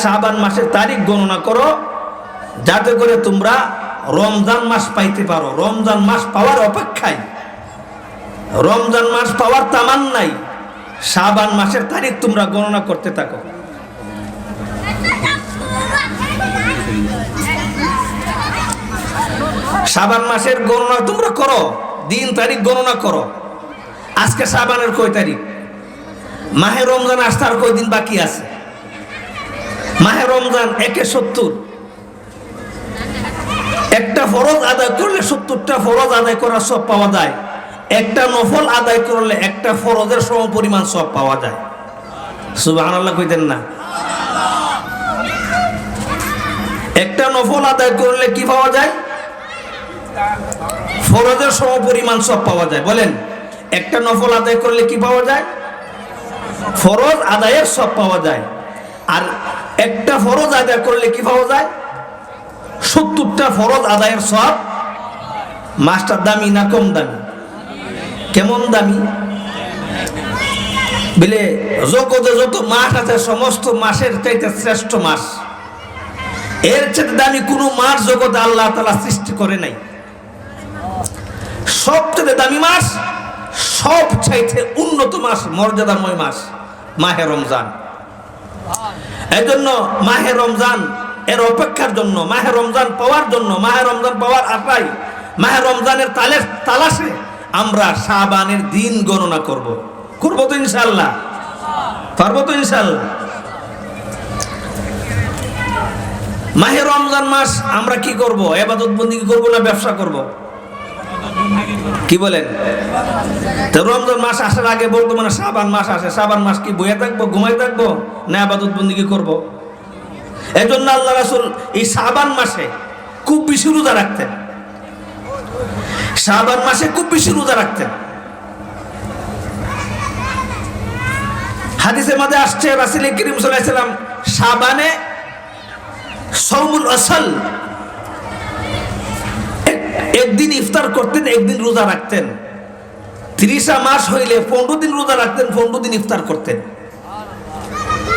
শাবান মাসের তারিখ গণনা করো, যাতে করে তোমরা রমজান মাস পাইতে পারো। রমজান মাস পাওয়ার অপেক্ষায়, রমজান মাস পাওয়ার তামান্নাই শাবান মাসের তারিখ তোমরা গণনা করতে থাকো। শাবান মাসের গণনা তোমরা করো, দিন তারিখ গণনা করো। আজকে শাবানের কয় তারিখ? মাহে রমজান আসতে আর কয়দিন বাকি আছে? মাহে রমজান 1/70। একটা ফরজ আদায় করলে 70টা ফরজ আদায় করার সব পাওয়া যায়। একটা নফল আদায় করলে একটা ফরজের সমপরিমাণ সব পাওয়া যায়। সুবহানাল্লাহ কইতেন না? একটা নফল আদায় করলে কি পাওয়া যায়? ফরজের সমপরিমাণ সব পাওয়া যায়। বলেন, একটা নফল আদায় করলে কি পাওয়া যায়? ফরজ আদায়ের সব পাওয়া যায়। আর একটা ফরজ আদায় করলে কি পাওয়া যায়? 70টা ফরজ আদায়ের সব। মাসটা দামি না কম দামি? কেমন দামি? বলে জগতে যত মাস আছে সমস্ত মাসের চাইতে শ্রেষ্ঠ মাস। এর চেয়ে দামি কোনো মাস জগতে আল্লাহ তাআলা সৃষ্টি করে নাই। সবচেয়ে দামি মাস, সবচাইতে উন্নত মাস, মর্যাদাময় মাস মাহে রমজান। এই জন্য মাহে রমজান এর অপেক্ষার জন্য, মাহে রমজান পাওয়ার জন্য, মাহে রমজান পাওয়ার আশায়, মাহে রমজানের তালাশে আমরা শাবানের দিন গণনা করব। করবো তো ইনশাআল্লাহ? পারবো তো ইনশাআল্লাহ? মাহে রমজান মাস আমরা কি করব? ইবাদত বন্দেগী করব না ব্যবসা করব? কি বলেন? তো রমজান মাস আসার আগে বলতো মানে শাবান মাস আসে, শাবান মাস কি বইয়ে থাকবো, ঘুমাই থাকবো, না ইবাদত বন্দেগী করব? এই জন্য আল্লাহ রাসূল এই শাবান মাসে খুব বেশি রোজা রাখতেন। শাবান মাসে খুব বেশি রোজা রাখতেন। হাদিসের মধ্যে আসছে রাসূল করিম সাল্লাল্লাহু আলাইহি ওয়াসাল্লাম শাবানে সাওমুল আসল, একদিন ইফতার করতেন, একদিন রোজা রাখতেন। 30 মাস হইলে 15 দিন রোজা রাখতেন, 15 দিন ইফতার করতেন।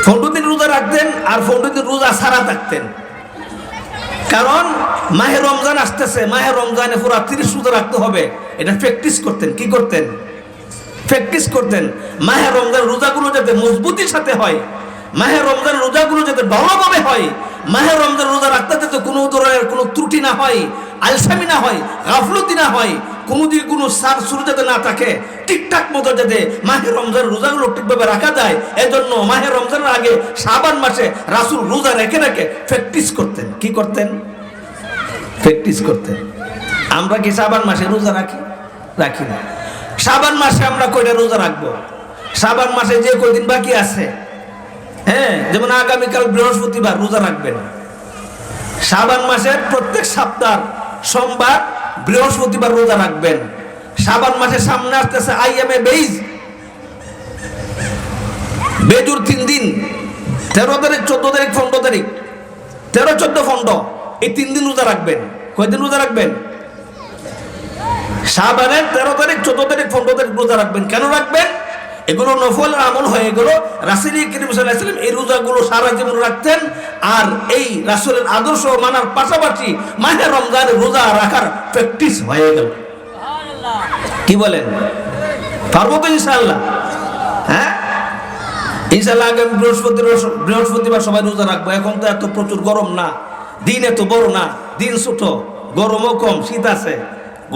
15 দিন রোজা রাখতেন আর 15 দিন রোজা ছাড়া থাকতেন। কারণ মাহে রমজান আসতেছে, মাহে রমজানে পুরো 30 রোজা রাখতে হবে, এটা প্র্যাকটিস করতেন। কি করতেন? প্র্যাকটিস করতেন। মাহে রমজান রোজাগুলো যাতে মজবুতির সাথে হয়, মাহে রমজান রোজাগুলো যাতে ভালোভাবে হয়, মাহে রমজান রোজা রাখতে যাতে কোনো ধরনের কোনো ত্রুটি না হয়, আলসামি না হয়, গাফলতি না হয়, কোনোদিন কোনো সার সুর যাতে না থাকে, ঠিকঠাক মতো যাতে মাহে রমজান রোজাগুলো ঠিকভাবে রাখা যায়। এজন্য মাহে রমজানের আগে শাবান মাসে রাসূল রোজা রেখে রেখে প্র্যাকটিস করতেন। কি করতেন? প্র্যাকটিস করতেন। আমরা কি শাবান মাসে রোজা রাখি? রাখি না। শাবান মাসে আমরা কয়টা রোজা রাখবো? শাবান মাসে যে কয়দিন বাকি আছে, হ্যাঁ, যেমন আগামীকাল বৃহস্পতিবার রোজা রাখবেন। শাবান মাসের প্রত্যেক সপ্তাহ সোমবার, বৃহস্পতিবার রোজা রাখবেন। শাবান মাসের সামনে আসতেছে আইয়ামে বেইজ, বেজুর 3 দিন, 13 তারিখ, 14 তারিখ, 15 তারিখ, 13, 14, 15, এই 3 দিন রোজা রাখবেন। কয়দিন রোজা রাখবেন? শাবানের 13 তারিখ, 14 তারিখ, 15 তারিখ রোজা রাখবেন। কেন রাখবেন? এগুলো নফল আমল হয়ে গেল। রাসূল করিম সাল্লাল্লাহু আলাইহি ওয়াসাল্লাম এই রোজাগুলো সারা জীবন রাখতেন। আর এই রাসূলের আদর্শ মানার পাশাপাশি মাহে রমজানে রোজা রাখার প্র্যাকটিস হয়ে গেল। কি বলেন? পারবো তো ইনশাআল্লাহ? হ্যাঁ, ইনশাআল্লাহ। আগামী বৃহস্পতিবার সবাই রোজা রাখবো। এখন তো এত প্রচুর গরম না, দিন এত বড় না, দিন ছোট, গরমও কম, শীত আছে,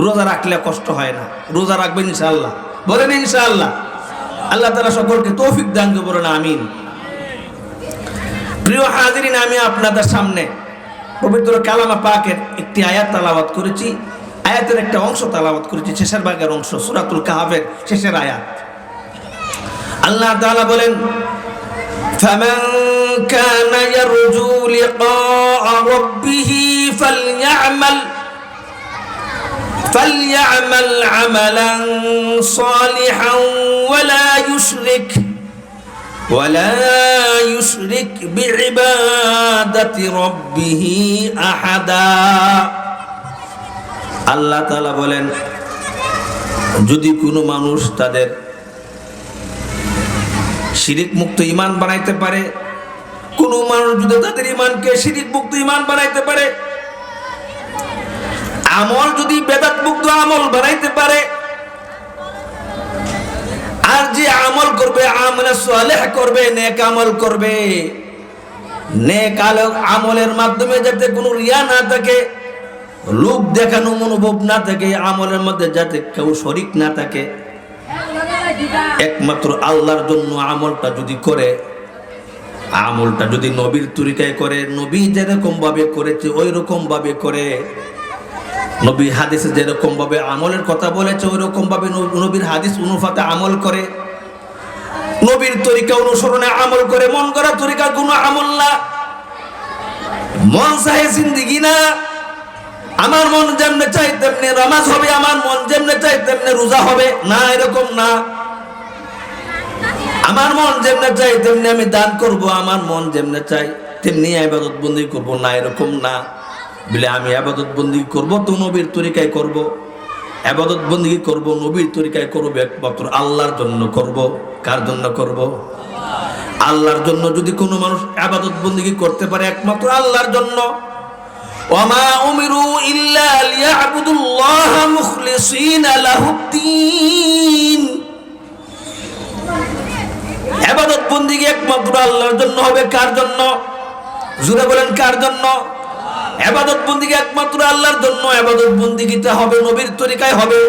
রোজা রাখলে কষ্ট হয় না। রোজা রাখবেন ইনশাআল্লাহ? বলেন ইনশাআল্লাহ। আল্লাহ তাআলা সকলকে তৌফিক দান করুন, আমিন। প্রিয় হাজিরিন, আমি আপনাদের সামনে পবিত্র কালামা পাকের একটি আয়াত তেলাওয়াত করেছি। আয়াতের একটা অংশ তেলাওয়াত করেছি, শেষের ভাগের অংশ, সূরাতুল কাহফের শেষের আয়াত। আল্লাহ তাআলা বলেন, ফামান কানা ইয়ারজু লিকা রাব্বিহি فليعمل عملا صالحا ولا يشرك بعبادة ربه أحدا। আল্লাহ তাআলা বলেন, যদি কোনো মানুষ তাদের শিরিক মুক্ত ঈমান বানাইতে পারে, কোন মানুষ যদি তাদের ইমানকে শিরিক মুক্ত ইমান বানাইতে পারে, আমল যদি বেদাত মুক্ত আমল বানাইতে পারে, আর যে আমল করবে আমলে সালেহ করবে, নেক আমল করবে, নেক আমলের মাধ্যমে যাতে কোনো রিয়া না থাকে, লোক দেখানো মনোভাব না থাকে, আমলের মধ্যে যাতে কেউ শরিক না থাকে, একমাত্র আল্লাহর জন্য আমলটা যদি করে, আমলটা যদি নবীর তরিকায় করে, নবী যেরকম ভাবে করেছে ওই রকম ভাবে করে, নবী হাদিসে যেরকম ভাবে আমলের কথা বলেছে ওই রকম ভাবে নবীর হাদিস অনুপাতে আমল করে, নবীর তরিকা অনুসরণে আমল করে, মন করা তরিকা কোনো আমল না, মন চাহে জিন্দেগি না, আমার মন যেমনে চাই তেমনি নামাজ হবে, আমার মন যেমনে চাই তেমনি রোজা হবে না, এরকম না। আমার মন যেমনে চাই তেমনি আমি দান করব, আমার মন যেমনে চাই তেমনি ইবাদত বন্দেগী করব না, এরকম না। বলে আমি ইবাদত বন্দেগী করব তো নবীর তরিকায় করব, ইবাদত বন্দেগী করব নবীর তরিকায় করব, একমাত্র আল্লাহর জন্য করব। কার জন্য করব? আল্লাহর জন্য। যদি কোনো মানুষ ইবাদত বন্দেগী করতে পারে একমাত্র আল্লাহর জন্য। ওয়ামা উমিরু ইল্লা লিয়াবুদুল্লাহা মুখলিসিনা লাহুদ্দিন। ইবাদত বন্দেগী একমাত্র আল্লাহর জন্য হবে। কার জন্য? জোরে বলেন, কার জন্য? ইবাদত বন্দেগী একমাত্র আল্লাহর জন্য। ইবাদত বন্দেগীতে হবে নবীর তরিকায় হবে।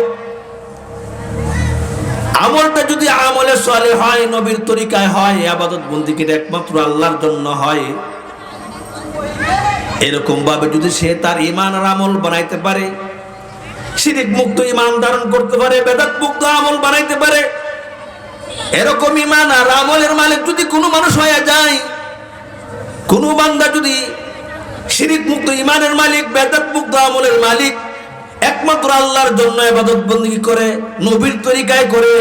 আমলটা যদি আমলে সালেহ হয়, নবীর তরিকায় হয়, ইবাদত বন্দেগীটা একমাত্র আল্লাহর জন্য হয়, এরকম ভাবে যদি সে তার ঈমান আর আমল বানাইতে পারে, শিরক মুক্ত ঈমান ধারণ করতে পারে, বেদাত মুক্ত আমল বানাইতে পারে, এরকম ঈমান আর আমলের মালিক যদি কোনো মানুষ হয়ে যায়, কোন বান্দা যদি শিরক মুক্ত ঈমানের মালিক, বেদাত মুক্ত আমলের মালিক, একমাত্র আল্লাহর জন্য ইবাদত বন্দেগী করে, নবীর তরিকায় করে,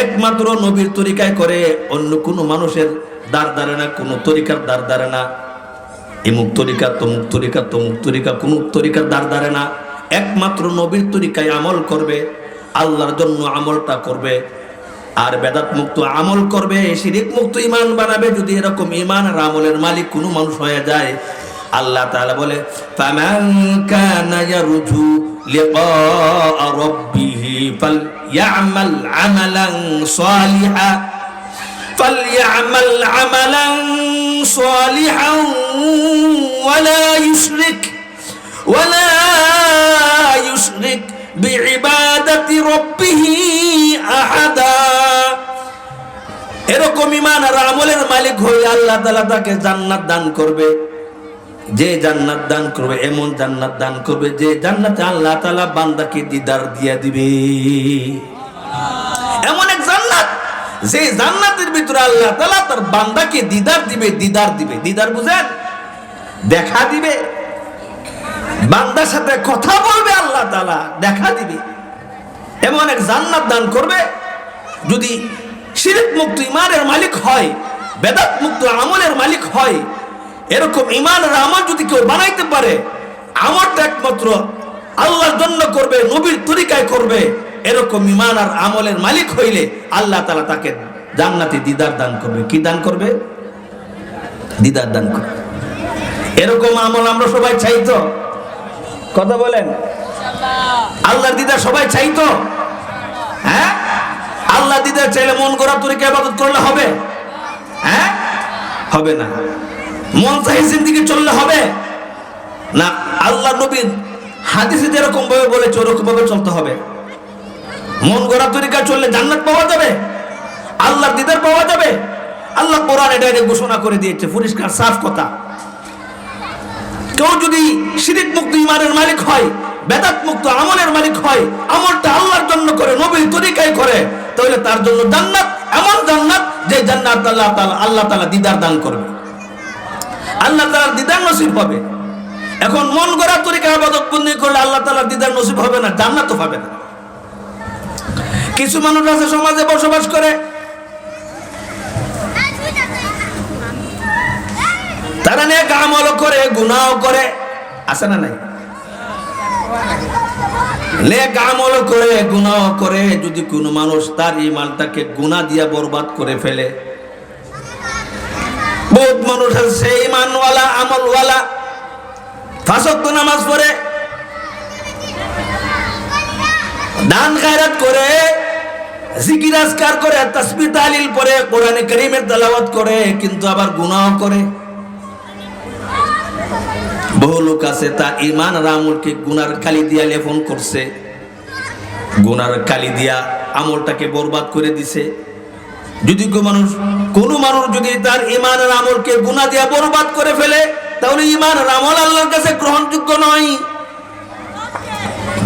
একমাত্র নবীর তরিকায় করে, অন্য কোনো মানুষের দ্বার ধারে না, কোনো তরিকার দ্বার ধারে না, এমুক তরিকা তমুক তরিকা তমুক তরিকা কোন তরিকার দ্বার ধারে না, একমাত্র নবীর তরিকায় আমল করবে, আল্লাহর জন্য আমলটা করবে, আর বেদাত মুক্ত আমল করবে, শিরক মুক্ত ঈমান বানাবে। যদি এরকম ঈমান আর আমলের মালিক কোনো মানুষ হয়ে যায়, আল্লাহ তাআলা বলে ফামান কানা ইয়ারজু লিকা রাব্বিহি ফালইআমাল আমালান সালিহা ফালইআমাল আমালান সালিহা ওয়ালা ইউশরিক বিইবাদাতি রাব্বিহি আহাদা। এরকম ঈমান আর আমলের মালিক হয়ে আল্লাহ তাআলা তাকে জান্নাত দান করবে। যে জান্নাত দান করবে, এমন জান্নাত দান করবে যে জান্নাতে আল্লাহ তাআলা বান্দাকে দিদার দিয়ে দিবে। এমন এক জান্নাত, যে জান্নাতের ভিতরে আল্লাহ তাআলা তার বান্দাকে দিদার দিবে। দিদার দিবে, দিদার বুঝেন? দেখা দিবে, বান্দার সাথে কথা বলবে আল্লাহ তাআলা, দেখা দিবে। এমন এক জান্নাত দান করবে। যদি শিরক মুক্ত ঈমানের মালিক হয়, বেদাত মুক্ত আমলের মালিক হয়, এরকম ঈমান আর আমল যদি কেউ বানাইতে পারে, আমলটা একমাত্র আল্লাহর জন্য করবে, নবীর তরিকায় করবে, এরকম ঈমান আর আমলের মালিক হইলে আল্লাহ তাআলা তাকে জান্নাতে দিদার দান করবে। কি দান করবে? দিদার দান করবে। এরকম আমল আমরা সবাই চাই তো? কথা বলেন, আল্লাহর দিদার সবাই চাই তো? হ্যাঁ, আল্লাহ দিদার চাইলে মন গড়া তরিকায় ইবাদত করলে হবে? হ্যাঁ, হবে না। মন চাহি জিন্দেগি চললে হবে না। আল্লাহ নবীর হাদিসে যেরকম ভাবে বলেছে ওরকম ভাবে চলতে হবে। মন গড়া তরিকা চললে জান্নাত পাওয়া যাবে, আল্লাহর দিদার পাওয়া যাবে। আল্লাহ কোরআনে ডাইরেক্ট ঘোষণা করে দিয়েছে, পরিষ্কার সাফ কথা। কেউ যদি শিরক মুক্ত ঈমানের মালিক হয়, বেদাত মুক্ত আমলের মালিক হয়, আমলটা আল্লাহর জন্য করে, নবীর তরিকায় করে, তাহলে তার জন্য জান্নাত, এমন জান্নাত যে জান্নাত আল্লাহ তাআলা দিদার দান করবে, আল্লাহ তাআলার দিদার নসিব হবে। এখন মন গড়া তরিকায় ইবাদত বন্দেগী করলে আল্লাহ তাআলার দিদার নসিব হবে না, জান্নাতও পাবে না। কিছু মানুষ আছে সমাজে বসবাস করে, তারা নেক আমল করে, গুনাহ করে, আছে না নাই? নেক আমল করে, গুনাহ করে, যদি কোনো মানুষ তার ঈমানটাকে গুনাহ দিয়া বরবাদ করে ফেলে, বহুত মানুষ আছে ঈমানওয়ালা আমলওয়ালা, 5 ওয়াক্ত নামাজ পড়ে, দান খায়রাত করে, জিকির আজকার করে, তাসবিহ তাহলিল পড়ে, কোরআনে কারীমের তেলাওয়াত করে, কিন্তু আবার গুনাহ করে। বহু লোক আছে তা ঈমান আর আমলকে গুনার কালি দিয়া লেপন করছে, গুনার কালি দিয়া আমলটাকে বরবাদ করে দিছে। যদি কোনো মানুষ যদি তার ঈমান আর আমলকে গুনাহ দিয়া বরবাদ করে ফেলে, তাহলে ঈমান আর আমল আল্লাহর কাছে গ্রহণযোগ্য নয়।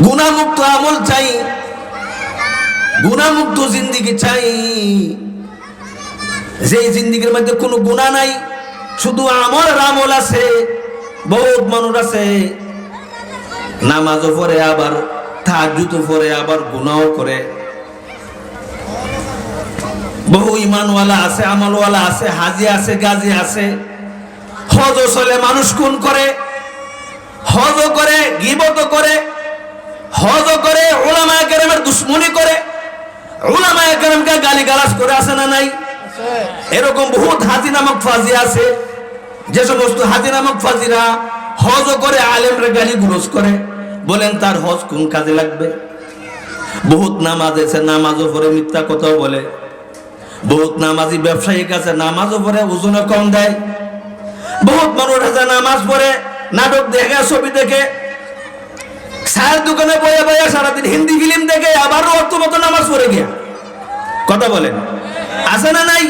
গুনাহমুক্ত আমল চাই, গুনাহমুক্ত জিন্দেগি চাই, যে জিন্দেগির মধ্যে কোনো গুনাহ নাই, শুধু আমল আর আমল আছে। বহুত মানুষ আছে নামাজও পড়ে, আবার তাহাজ্জুদও পড়ে, আবার গুনাহ করে। বহু ঈমানওয়ালা আছে, আমলওয়ালা আছে, হাজি আছে, গাজী আছে, হজ চলে, মানুষ খুন করে, হজ করে, গীবত করে, হজ করে, উলামায়ে কেরামের দুশমনি করে, উলামায়ে কেরামকে গালিগালাজ করে, আছে না নাই? এরকম বহুত হাজি নামক ফাজি আছে, যে সমস্ত হাজি নামক ফাজিরা হজ করে, আলেমরে গালি গুরজ করে, বলেন তার হজ কোন কাজে লাগবে? বহুত নামাজ আছে, নামাজও পড়ে, মিথ্যা কথাও বলে। বহুত নামাজি ব্যবসায়িক আছে, নামাজও পড়ে, ওজনে কম দেয়। বহুত মানুষ আছে নামাজ পড়ে, নাটক দেখে, ছবি দেখে, চায়ের দোকানে বয়ে বয়ে সারাদিন হিন্দি ফিল্ম দেখে, আবারও অর্থ মতো নামাজ পড়ে গিয়া। কথা বলেন, আছে না নাই?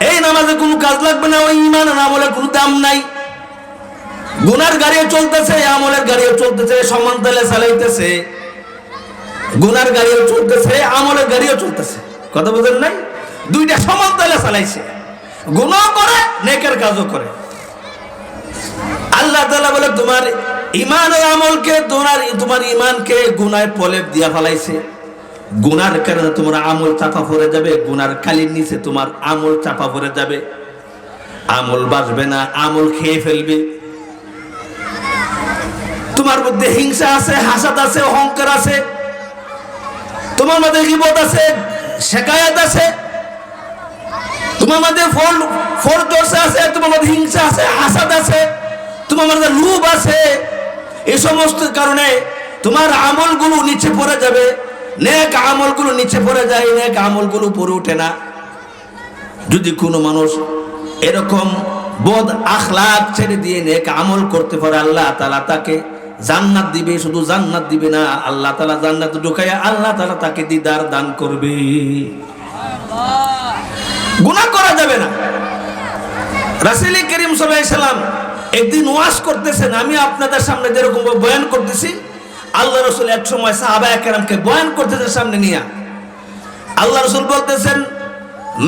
এই নামাজে কোনো কাজ লাগবে না, ওই ঈমান আর আমলের কোনো দাম নাই। গুনার গাড়িও চলতেছে, আমলের গাড়িও চলতেছে, সমান তালে চালাইতেছে। গুনার গাড়িও চলতেছে, আমলের গাড়িও চলতেছে। কথা বুঝেন নাই? দুইটা সমান তালে চালাইছে, গুনাহ করে, নেকের কাজও করে। আল্লাহ তাআলা বলে তোমার ঈমান আর আমলকে, তোমার ঈমানকে গুনায় প্রলেপ দিয়া ফেলাইছে। গুনার কারণে তোমার আমল চাপা পড়ে যাবে, গুনার কালির নিচে তোমার আমল চাপা পড়ে যাবে, আমল বাঁচবে না, আমল খেয়ে ফেলবে। তোমার মধ্যে হিংসা আছে, হাসাদ আছে, অহংকার আছে, তোমার মধ্যে গীবত আছে, শিকায়াত আছে, তোমার মধ্যে ফরজোশা আছে, তোমার মধ্যে হিংসা আছে, হাসাদ আছে, তোমার মধ্যে লোভ আছে। এই সমস্ত কারণে তোমার আমলগুলো নিচে পড়ে যাবে, নেক আমলগুলো নিচে পড়ে যায়, নেক আমলগুলো পড়ে ওঠে না। যদি কোনো মানুষ এরকম বদ আখলাক ছেড়ে দিয়ে নেক আমল করতে পারে, আল্লাহ তাআলা তাকে জান্নাত দিবে। শুধু জান্নাত দিবে না, আল্লাহ তাআলা জান্নাতে ঢুকাইয়া আল্লাহ তাআলা তাকে দিদার দান করবে। গুনাহ করা যাবে না। রাসূল করিম সাল্লাল্লাহু আলাইহি সাল্লাম একদিন ওয়াজ করতেছেন, আমি আপনাদের সামনে যেরকম বয়ান করতেছি, আল্লাহ রাসূল এক সময় সাহাবায়ে কেরামকে বয়ান করতেছেন সামনে নিয়ে। আল্লাহ রাসূল বলতেছেন,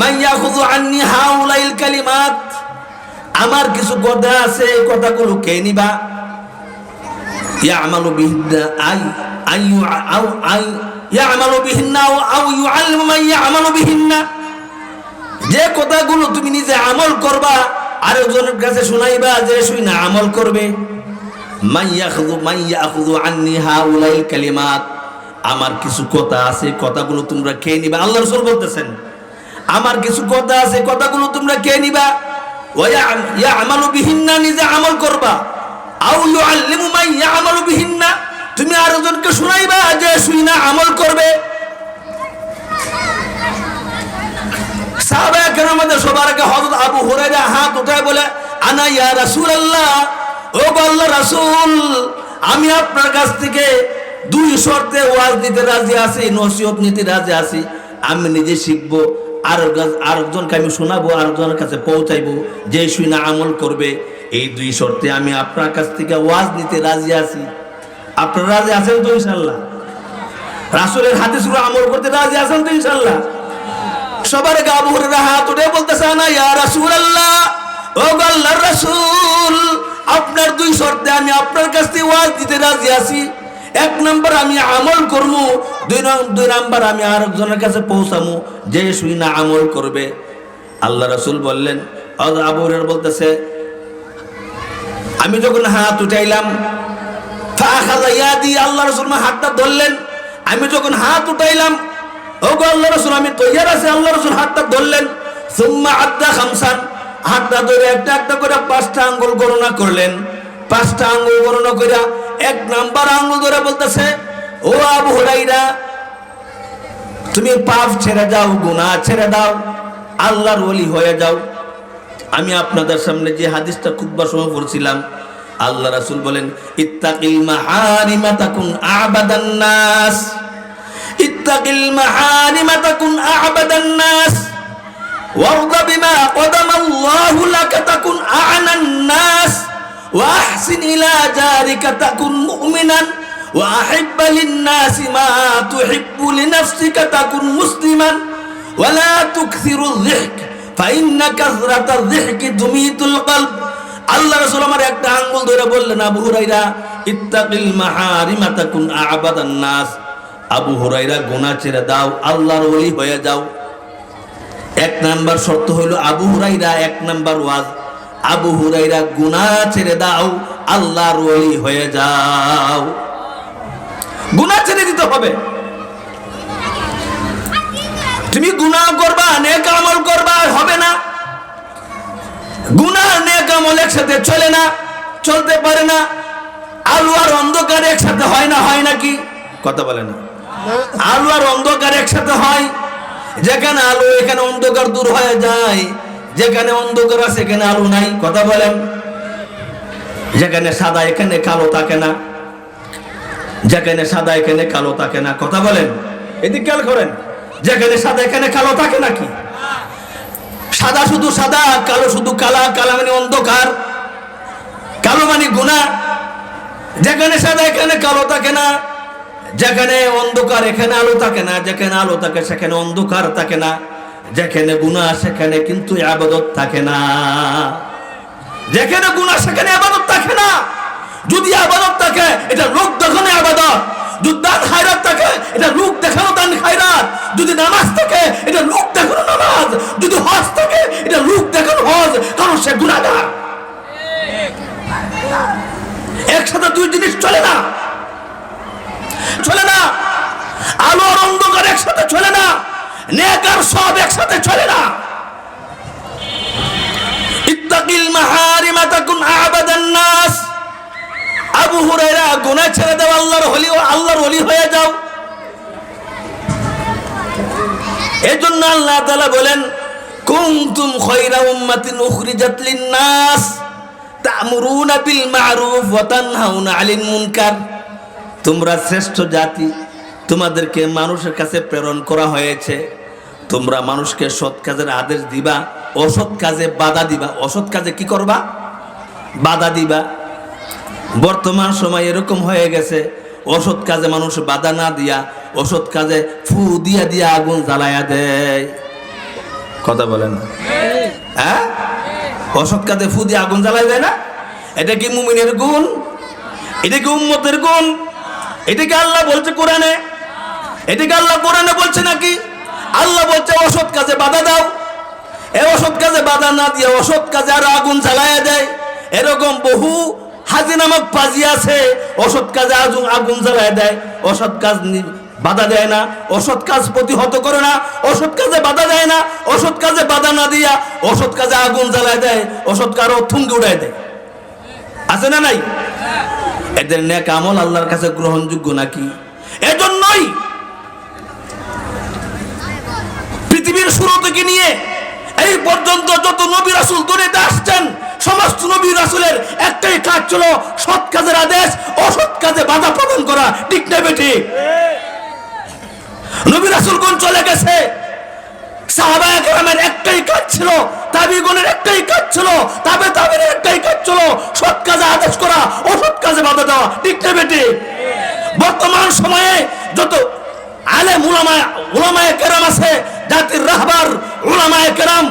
মান ইয়াখুযু আন্নী হাউলাইল কালিমাত, আমার কিছু কথা আছে, এই কথাগুলো কে নিবা? ইয়ামালু বিহিন্না ইয়ামালু বিহিন্না আও ইউআল্লিমু মান ইয়ামালু বিহিন্না, যে কথাগুলো তুমি নিজে আমল করবা, আরেকজনের কাছে শোনাইবা, যে শুনে আমল করবে। মান ইয়াখুযু আন্নী হাউলাইল কালিমাত, আমার কিছু কথা আছে, কথাগুলো তোমরা কে নিবা। আল্লাহ রাসূল বলতেছেন, আমার কিছু কথা আছে, কথাগুলো তোমরা কে নিবা। ওয়া ইয়ামালু বিহিন্না, নিজে আমল করবা। আও ইউআল্লিমু মান ইয়ামালু বিহিন্না, তুমি আরেকজনকে শোনাইবা, যে শুনে আমল করবে। সাহাবায়ে কেরামদের সবার আগে হযরত আবু হুরায়রা হাত উঠায় বলে, আনা ইয়া রাসূলুল্লাহ, ও আল্লাহর রাসূল, আমি আপনার কাছ থেকে 2 শর্তে ওয়াজ দিতে রাজি আছি, নসিহত নিতে রাজি আছি। আমি নিজে শিখবো, আরেকজনকে আমি শোনাবো, আরেকজনের কাছে পৌঁছাইবো, যে শুনে আমল করবে। এই 2 শর্তে আমি আপনার কাছ থেকে ওয়াজ নিতে রাজি আছি। আপনারা রাজি আছেন তো ইনশাআল্লাহ? রাসূলের হাদিসগুলো আমল করতে রাজি আছেন তো ইনশাআল্লাহ? সবার আগে আবু হুরায়রা হাত উঠে বলতেছে, না ইয়া রাসূলুল্লাহ, ও আল্লাহর রাসূল, আপনার 2 শর্তে আমি আপনার কাছ থেকে ওয়াজ দিতে রাজি আছি। 1 নাম্বার আমি আমল করবো, 2 নাম্বার আমি আরেকজনের কাছে পৌঁছামু, যে শুনে আমল করবে। আল্লাহ রাসূল বললেন, আবু হুরায়রা বলতেছে, আমি যখন হাত উঠাইলাম, ফাআখাযা ইয়াদি, আল্লাহ রাসূল আমার হাতটা ধরলেন। আমি যখন হাত উঠাইলাম, ও আল্লাহ রাসূল আমি তৈয়ার আছি, আল্লাহ রাসূল হাতটা ধরলেন। সুম্মা আদ্দা খামসান, হাতটা ধরে একটা একটা করে 5টা আঙ্গুল গণনা করলেন। 5টা আঙ্গুল গণনা করে 1 নাম্বার আঙ্গুল ধরে বলতেছে, ও আবু হুরায়রা, তুমি পাপ ছেড়ে দাও, গুনাহ ছেড়ে দাও, আল্লাহর ওলি হয়ে যাও। আমি আপনাদের সামনে যে হাদিসটা খুতবার সময় পড়ছিলাম, আল্লাহ রাসূল বলেন, ইত্তাকিল মাহারিমা তাকুন আবাদান নাস, ইত্তাকিল মাহারিমা তাকুন আবাদান নাস, ওয়ারদা বিমা কদামা আল্লাহু লাকা তাকুন আ'নান নাস, ওয়া আহসিন ইলা জারিকা তাকুন মুমিনান, ওয়া আহিব্বা লিন-নাসি মা তুহিব্বু লিনাফসিকা তাকুন মুসলিমান, ওয়া লা তুকসিরু যিহক ফাইন্না কাসরাতাল যিহকি তুমিতুল কলব। আল্লাহ রাসূল আমার একটা আঙ্গুল ধরে বললেন, আবু হুরায়রা, ইত্তাকিল মাহারিমা তাকুন আবাদান নাস, আবু হুরায়রা গুনাহ ছেড়ে দাও, আল্লাহর ওলি হয়ে যাও। 1 নাম্বার শর্ত হলো আবু হুরায়রা, 1 নাম্বার ওয়াজ, আবু হুরায়রা গুনাহ ছেড়ে দাও, আল্লাহর ওলি হয়ে যাও। গুনাহ ছেড়ে দিতে হবে। তুমি গুনাহ করবা, নেক আমল করবা, হবে না। গুনাহ নেক আমল একসাথে চলে না, চলতে পারে না। আলো আর অন্ধকার একসাথে হয় না, হয় নাকি? কথা বলে না। আলো আর অন্ধকার একসাথে হয়। যেখানে আলো এখানে অন্ধকার দূর হয়ে যায়, যেখানে অন্ধকার আছে সেখানে আলো নাই। কথা বলেন। যেখানে সাদা এখানে কালো থাকে না, যেখানে সাদা এখানে কালো থাকে না। কথা বলেন। এদিকে খেয়াল করেন, যেখানে সাদা এখানে কালো থাকে নাকি? সাদা শুধু সাদা, কালো শুধু কালা, কালা মানে অন্ধকার, কালো মানে গুনাহ। যেখানে সাদা এখানে কালো থাকে না, যেখানে অন্ধকার এখানে আলো থাকে না, যেখানে আলো থাকে সেখানে অন্ধকার থাকে না, যেখানে গুনাহ সেখানে কিন্তু ইবাদত থাকে না, যেখানে গুনাহ সেখানে ইবাদত থাকে না। যদি ইবাদত থাকে এটা লোক দেখানো ইবাদত, যদি দান খায়রাত থাকে এটা লোক দেখানো দান খায়রাত, যদি নামাজ থাকে এটা লোক দেখানো নামাজ, যদি হজ থাকে এটা লোক দেখানো হজ, কারণ সে গুনাহগার। একসাথে দুই জিনিস চলে না, চলে না। আলো আর অন্ধকার একসাথে চলে না, নেক আর সব একসাথে চলে না। ইত্তাকিল মাহারিমা তাকুন আবাদান নাস, আবু হুরায়রা গুনাহ ছেড়ে দাও, আল্লাহর ওলি হয়ে যাও। এজন্য আল্লাহ তাআলা বলেন, কুনতুম খায়রা উম্মাতিন উখরিজাত লিন-নাস তা'মুরুনা বিল মা'রুফ ওয়া তানহাউনা 'আনিল মুনকার। তোমরা শ্রেষ্ঠ জাতি, তোমাদেরকে মানুষের কাছে প্রেরণ করা হয়েছে, তোমরা মানুষকে সৎ কাজের আদেশ দিবা, অসৎ কাজে বাধা দিবা। অসৎ কাজে কি করবা? বাধা দিবা। বর্তমান সময় এরকম হয়ে গেছে, অসৎ কাজে মানুষ বাধা না দিয়া অসৎ কাজে ফু দিয়া দিয়া আগুন জ্বালায়া দেয়। কথা বলেন না? হ্যাঁ, অসৎ কাজে ফু দিয়ে আগুন জ্বালাই দেয় না? এটা কি মুমিনের গুণ? এটা কি উম্মতের গুণ? এটাকে আল্লাহ বলছে কোরআনে? এটাকে আল্লাহ কোরআনে বলছে নাকি? আল্লাহ বলছে অসৎ কাজে বাধা দাও। এই অসৎ কাজে বাধা না দিয়ে অসৎ কাজে আর আগুন জ্বালায়া দেয়। এরকম বহু হাজি নামক পাজি আছে, অসৎ কাজে আগুন জ্বালায়া দেয়, অসৎ কাজ বাধা দেয় না, অসৎ কাজ প্রতিহত করে না, অসৎ কাজে বাধা দেয় না, অসৎ কাজে বাধা না দিয়া অসৎ কাজে আগুন জ্বালায় দেয়, অসৎ কারো থুঙ্গি উড়ায় দেয়। আছে না নাই? এদের নেক আমল আল্লাহর কাছে গ্রহণযোগ্য নাকি? এজন্যই পৃথিবীর শুরু থেকে নিয়ে এই পর্যন্ত যত নবী রাসূল দুনিয়াতে আসছেন, সমস্ত নবী রাসূলের একটাই কাজ ছিল সৎ কাজের আদেশ, অসৎ কাজে বাধা প্রদান করা। ঠিক না বেটি? নবী রাসূলগণ চলে গেছে, সাহাবায়ে কেরামের একটাই কাজ ছিল, তাবিঈগণের একটাই কাজ ছিল, তাবেঈদের একটাই কাজ ছিল সৎ কাজে আদেশ করা, অসৎ কাজে বাধা দেওয়া। ঠিক না বেটি? বর্তমান সময়ে যত আলেম উলামায়ে কেরাম আছে, জাতির রাহবার উলামায়ে কেরাম,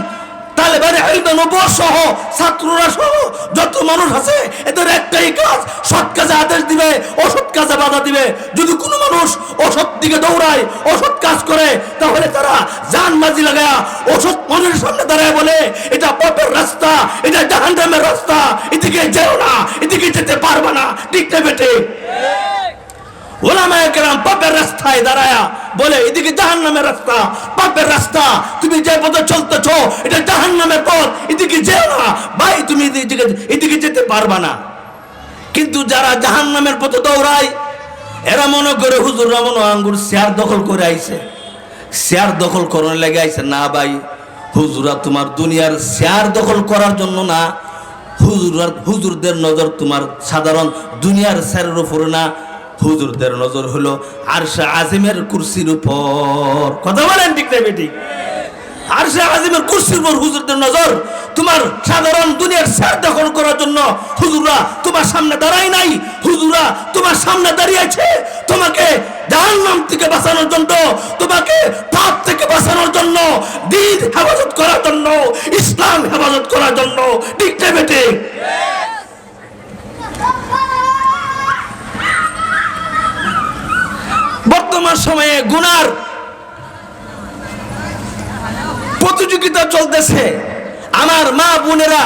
তালেবানে ইলম নবুয়ত সহ ছাত্ররা সহ যত মানুষ আছে, এদের একটাই কাজ সৎ কাজে আদেশ দিবে, অসৎ কাজে বাধা দিবে। যদি কোনো মানুষ অসৎ দিকে দৌড়ায়, অসৎ কাজ করে, তাহলে তারা জান বাজি লাগায়া অসৎ মানুষের সামনে দাঁড়ায় বলে, এটা পাপের রাস্তা, এটা জাহান্নামের রাস্তা, এদিকে যেও না, এদিকে যেতে পারবে না। ঠিক না বেটে? ওলামায়ে কেরাম পাপের রাস্তায় দাঁড়ায়া বলে এদিকে জাহান্নামের রাস্তা, পাপের রাস্তা, তুমি যে পথে চলতেছো এটা জাহান্নামের পথ, এদিকে যেও না ভাই, তুমি এদিকে যেতে পারবা না। কিন্তু যারা জাহান্নামের পথে দৌড়ায় এরা মনে করে হুজুররা মনে আঙ্গুর শেয়ার দখল করে আইছে, শেয়ার দখল করার লেগে আইছে। না ভাই, হুজুরা তোমার দুনিয়ার শেয়ার দখল করার জন্য না, হুজুরদের নজর তোমার সাধারণ দুনিয়ার শেয়ারের উপরে না, হুজুরদের নজর হলো আরশে আজিমের কুরসির উপর। কথা বলেন ঠিক না বেটি? আরশে আজিমের কুরসির উপর হুজুরদের নজর। তোমার সাধারণ দুনিয়ার শেয়ার দখল করার জন্য হুজুররা তোমার সামনে দাঁড়ায় নাই, হুজুররা তোমার সামনে দাঁড়িয়েছে তোমাকে জাহান্নাম থেকে বাঁচানোর জন্য, তোমাকে পাপ থেকে বাঁচানোর জন্য, দ্বীন হেফাজত করার জন্য, ইসলাম হেফাজত করার জন্য। ঠিক না বেটি? বর্তমান সময়ে গুনার প্রতিযোগিতা চলতেছে। আমার মা বোনেরা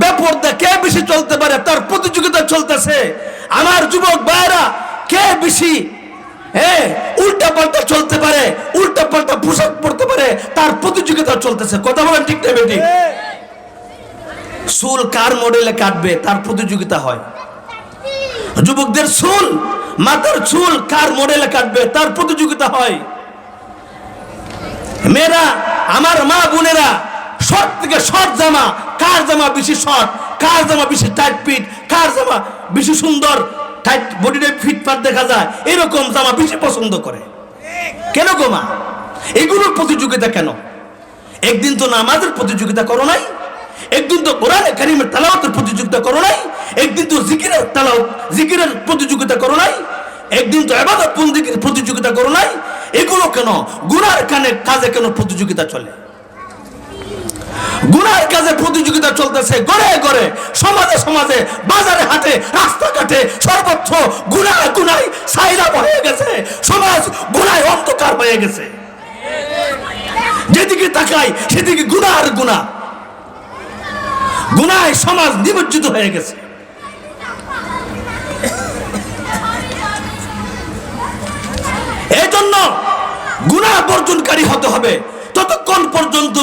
বেপরদা কে বেশি চলতে পারে তার প্রতিযোগিতা চলতেছে। আমার যুবক ভাইরা কে বেশি উল্টা পাল্টা চলতে পারে, উল্টা পাল্টা পোশাক পরতে পারে তার প্রতিযোগিতা চলতেছে। কথা বলেন ঠিক না বেটি? চুল কার মডেলে কাটবে তার প্রতিযোগিতা হয়। যুবকদের চুল, মাথার চুল কার মডেলে কাটবে তার প্রতিযোগিতা হয়। মেয়েরা, আমার মা বোনেরা শর্ট থেকে শর্ট জামা, কার জামা বেশি শর্ট, কার জামা বেশি টাইট ফিট, কার জামা বেশি সুন্দর, টাইট বডিতে ফিট ফাট দেখা যায়, এরকম জামা বেশি পছন্দ করে। কেন গো মা? এগুলোর প্রতিযোগিতা কেন? একদিন তো নামাজের প্রতিযোগিতা করো নাই, একদিন তো কোরআনে কারীমের তেলাওয়াতের প্রতিযোগিতা করো নাই, একদিন তো জিকিরের প্রতিযোগিতা করো নাই, একদিন তো ইবাদত বন্দেগীর প্রতিযোগিতা করো নাই। এগুলো কেন? গুনার কাজে কেন প্রতিযোগিতা চলে? গুনার কাজে প্রতিযোগিতা চলতেছে ঘরে ঘরে, সমাজে সমাজে, বাজারে হাটে, রাস্তাঘাটে, সর্বত্র গুনায় সাইরাব হয়ে গেছে। সমাজ গুনায় অন্ধকার হয়ে গেছে। যেদিকে তাকাই সেদিকে গুনাহ আর গুনাহ, গুনায় সমাজ নিমজ্জিত হয়ে গেছে। এই জন্য গুনাহ বর্জনকারী হতে হবে। ততক্ষণ পর্যন্ত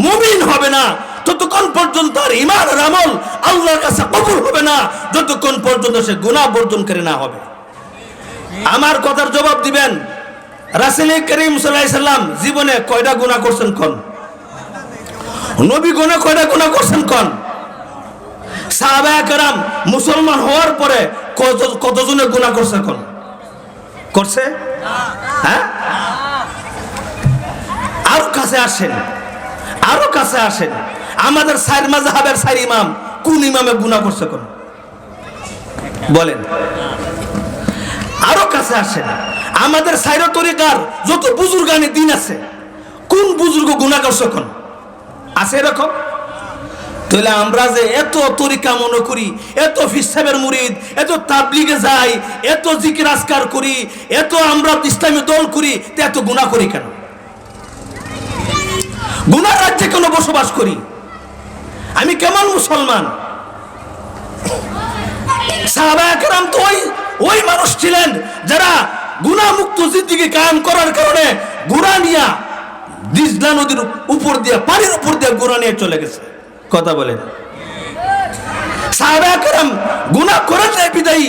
মুমিন হবে না, ততক্ষণ পর্যন্ত আর ঈমান আর আমল আল্লাহর কাছে কবুল হবে না, যতক্ষণ পর্যন্ত সে গুনাহ বর্জনকারী না হবে। আমার কথার জবাব দিবেন, রাসূল করিম সাল্লাল্লাহু আলাইহি সাল্লাম জীবনে কয়টা গুনাহ করছেন কোন? নবী কয়টা গুনাহ করছেন কোন? সাহাবায়ে কেরাম মুসলমান হওয়ার পরে কতজনে গুনাহ করছে কোন? করছে? হ্যাঁ? আরো কাছে আসেন, আরো কাছে আসেন। আমাদের চার মাযহাবের চার ইমাম, কোন ইমামে গুনাহ করছে কোন? বলেন। আরো কাছে আসেন। আমাদের চার তরিকার যত বুজুর্গানে দিন আছে, কোন বুজুর্গ গুনাহ করছে কোন? আছে এরকম? তাহলে আমরা যে এত তরিকা মনে করি, এত ফিসাবের মুরিদ, এত তাবলিগে যাই, এত জিকির আজকার করি, এত আমরা ইসলামী দল করি, এত গুনাহ করি কেন? গুনার রাজ্যে কেন বসবাস করি? আমি কেমন মুসলমান? সাহাবায়ে কেরাম তো ওই মানুষ ছিলেন যারা গুনাহ মুক্ত জিন্দেগি কায়েম করার কারণে গুনাহ নিয়া দিজলা নদীর উপর দিয়ে, পানির উপর দিয়ে গুনাহ নিয়ে চলে গেছে। কথা বলেন। সাহাবায়ে কেরাম গুনাহ করেছে বিদায়ী,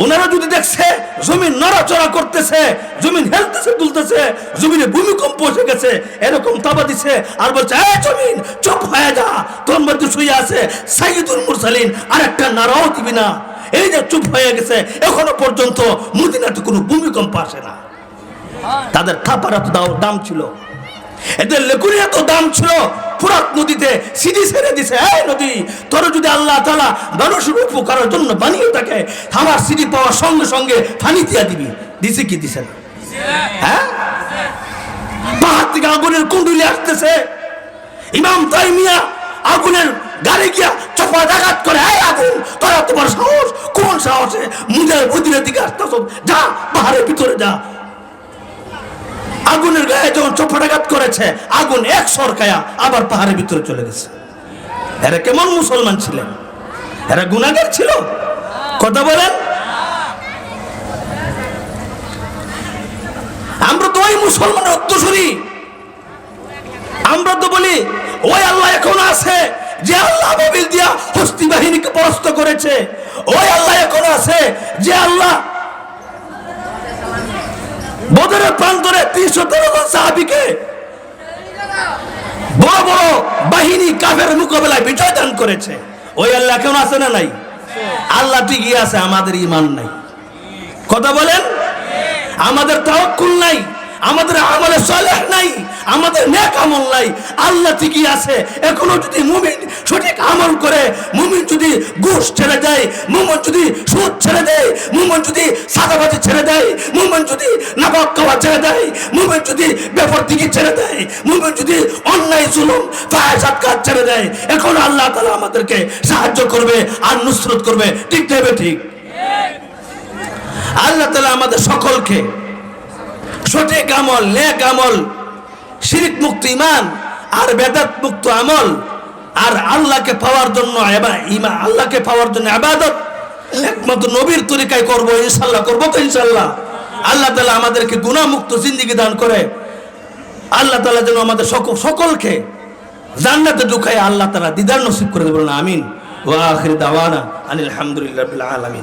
ওনারা যদি দেখছে জমিন নড়াচড়া করতেছে, জমিন হেলতেছে দুলতেছে, জমিনে ভূমিকম্প এসে গেছে, এরকম তাবা দিছে আর বলছে এই জমিন চুপ হয়ে যা, তোর মধ্যে শুয়ে আছে সাইয়্যিদুল মুরসালিন, আর একটা নাড়াও দিবি না। এই যে চুপ হয়ে গেছে, এখনো পর্যন্ত মদিনাতে কোনো ভূমিকম্প আসে না। তাদের থাপার এত দাম ছিল, এদের লেকুরি এত দাম ছিল, ফুরাত নদীতে সিঁড়ি ছেড়ে দিছে, এই নদী তোর যদি আল্লাহ তাআলা মানুষের উপকারের জন্য বানিয়ে থাকে, আমার সিঁড়ি পাওয়ার সঙ্গে সঙ্গে পানি দিয়া দিবি। দিছে কি দিছে না? হ্যাঁ, পাহাড় থেকে আগুনের কুণ্ডুলি আসতেছে, ইমাম তাইমিয়া আগুনের গাড়ি গিয়া চপা ডাকাত করে, এই আগুন তোরা তোমার সাহস, কোন সাহসে মদিনার দিকে আসতেছ? যা পাহাড়ের ভিতরে যা। আগুনের গায়ে যখন চপটাঘাত করেছে, আগুন এক সরকায়া আবার পাহাড়ের ভিতরে চলে গেছে। এরা কেমন মুসলমান ছিলেন? এরা গুনাহগার ছিল? কথা বলেন। আমরা তো ওই মুসলমানের উত্তরসূরি। আমরা তো বলি ওই আল্লাহ এখন আছে যে আল্লাহ বাবিল দিয়া হস্তি বাহিনীকে পরাস্ত করেছে, ওই আল্লাহ এখন আছে যে আল্লাহ বদরের প্রান্তরে 313 জন সাহাবীকে বড় বড় বাহিনী কাফের মোকাবেলায় বিজয় দান করেছে। ওই আল্লাহ কেমন আছে না নাই? আল্লাহ ঠিকই আছে, আমাদের ঈমান নাই। কথা বলেন, আমাদের তাওয়াক্কুল নাই, আমাদের আমলে সালেহ নাই, আমাদের নেক আমল নাই। আল্লাহ ঠিকই আছে। এখনো যদি মুমিন সঠিক আমল করে, মুমিন যদি ঘুষ ছেড়ে দেয়, মুমিন যদি সুদ ছেড়ে দেয়, মুমিন যদি সাদাবাজি ছেড়ে দেয়, মুমিন যদি নাপাক খাওয়া ছেড়ে দেয়, মুমিন যদি বেপরদিকি ছেড়ে দেয়, মুমিন যদি অন্যায় জুলুম ফাহিশাত কাজ ছেড়ে দেয়, এখন আল্লাহ তাআলা আমাদেরকে সাহায্য করবে আর নুসরত করবে। ঠিক দেবে, ঠিক। আল্লাহ তাআলা আমাদের সকলকে সঠিক আমল, নেক আমল, শিরক মুক্ত ঈমান আর বেদাত মুক্ত আমল আর আল্লাহকে পাওয়ার জন্য ঈমান, আল্লাহকে পাওয়ার জন্য ইবাদত একমাত্র নবীর তরিকায় করব ইনশাআল্লাহ। করব তো ইনশাআল্লাহ। আল্লাহ তাআলা আমাদেরকে গুনাহ মুক্ত জিন্দেগি দান করে। আল্লাহ তাআলা যেন আমাদের সকলকে জান্নাতে ঢুকায় আল্লাহ তাআলা দিদার নসিব করে দেবেন। আমিন। ওয়া আখির দাওয়ানা আনিল হামদুলিল্লাহি রাব্বিল আলামিন।